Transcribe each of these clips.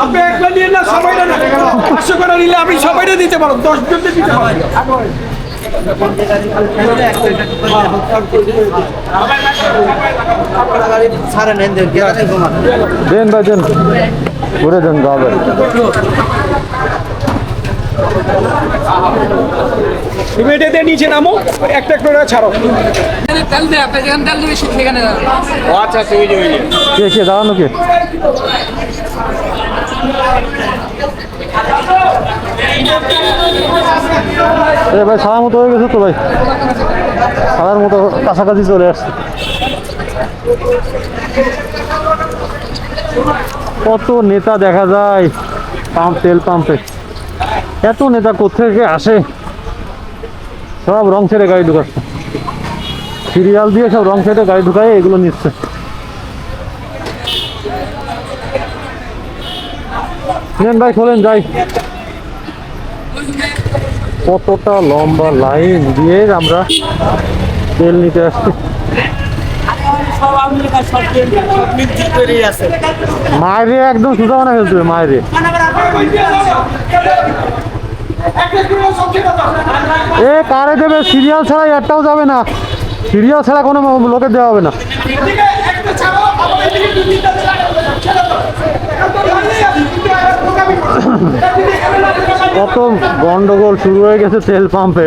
আপনি একলা নিয়ে না সবাই না 500 করে নিলে আমি সবাইটা দিতে পারবো 10 জনকে দিতে পারবো দেন ভাই দেন ঘুরে দেন যাবে তুমি এটা দিয়ে নিচে নামো একটা করে ছাড়ো তেল দে আপনি যেখানে তেল দিবি সেখানে আচ্ছা আচ্ছা ওই যে কে দাঁড়ানো কে ভাই সাদার মতো হয়ে গেছে তো ভাই সাদার মতো কাছাকাছি চলে আসছে কত নেতা দেখা যায় তেল পাম্পে এত নেতা কোথেকে আসে সব রং ছেড়ে গাড়ি ঢুকাচ্ছে সিরিয়াল দিয়ে সব রং ছেড়ে গাড়ি ঢুকায় এগুলো নিচ্ছে নেন ভাই খোলেন যাই কতটা লম্বা লাইন দিয়ে আমরা তেল নিতে আসছি মায়েরে একদম সুতা বানা ফেলছে মায়েরে এ কারে দেবে সিরিয়াল ছাড়া একটাও যাবে না সিরিয়াল ছাড়া কোনো লোকে দেওয়া হবে না কত গন্ডগোল শুরু হয়ে গেছে তেল পাম্পে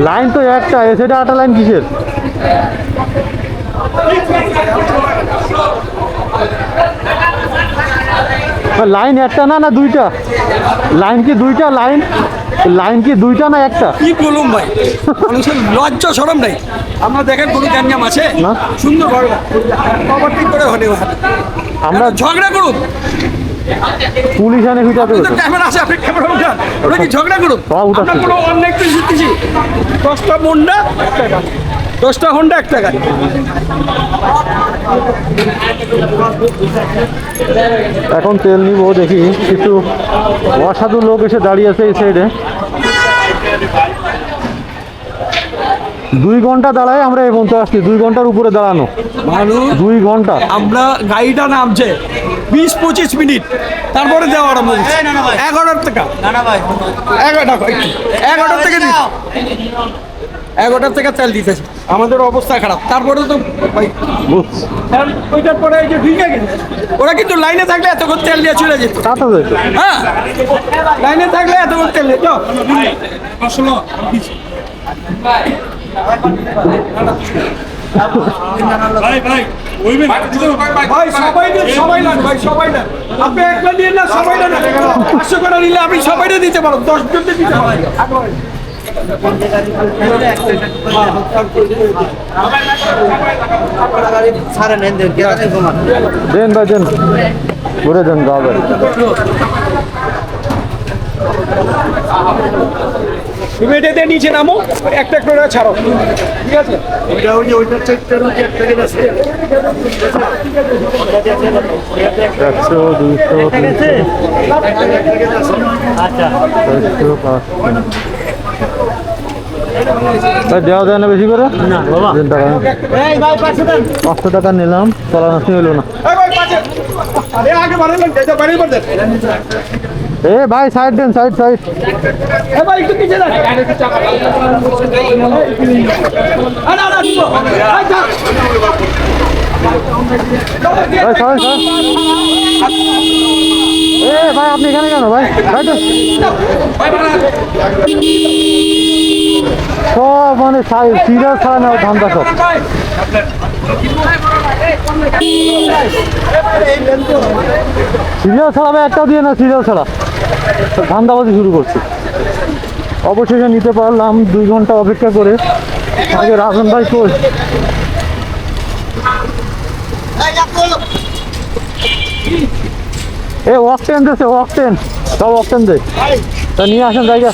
লাইন তো একটা সেটা 8টা লাইন কিসের লাইন একটা না দুইটা লাইন কি দুইটা লাইন কি দুইটা না একটা কি বলুন ভাই মানুষের লজ্জা শরম নাই আমরা দেখেন কোনো গ্যাঞ্জাম আছে না সুন্দর ওভারটেক করে হলে আমরা ঝগড়া করুন পুলিশ আনে ফিটাতে ক্যামেরা আছে আপনি ক্যামেরা উঠান ওরা কি ঝগড়া করুন আমরা কোনো অন্যায় কিছু শিখতেছি 10টা মুন্ডা 10টা হোন্ডা 1 টাকা এখন তেল নিব দেখি কিছু অসাধু লোক এসে দাঁড়িয়ে আছে এই সাইডে 2 ঘন্টা দাঁড়ায় আমরা এই পর্যন্ত আসছি 2 ঘন্টার উপরে দাঁড়ানো মানুষ 2 ঘন্টা আমরা গাড়িটা নামছে 20-25 মিনিট তারপরে দেওয়া আরম্ভ 11 টাকা 11 থেকে 11 থেকে তেল দিতেছে আমাদের অবস্থা খারাপ তারপরে তো ভাই ওইটার পরে এই যে ঢুকে গেছে ওরা কিন্তু লাইনে থাকলে এতক্ষণ তেল দিয়ে চলে যেত হ্যাঁ লাইনে থাকলে এতক্ষণ তেল দিয়ে সবাই না আপনি একলা নিয়ে না সবাই না 500 করে নিলে আমি সবাইটা দিতে পারবো 10 জনকে দিতে পারবো দেন ভাই দেন ঘুরে দেন যাবে তুমি এটা দিয়ে নিচে নামো একটা করে ছাড়ো ঠিক আছে ওইটা চেক করো যে একটা গেছে 100 200 আচ্ছা 500 দেওয়া যায় না বেশি করে না বাবা 500 টাকা নিলাম চলা নষ্ট হইলো না এ ভাই সাইড দেন সাইড ভাই একটু নিচে রাখ ভাই আপনি এখানে কেন ভাই সব মানে সিরিয়াল ছাড়া না ধান্দা সব সিরিয়াল ছাড়া ভাই একটাও দিয়ে না সিরিয়াল ছাড়া ধান্দাবাজি শুরু করছে অবশেষে নিতে পারলাম 2 ঘন্টা অপেক্ষা করে আগে রাজন ভাই কই এ অকটেন দেছে অকটেন সব অকটেন দে তা নিয়ে আসেন জায়গা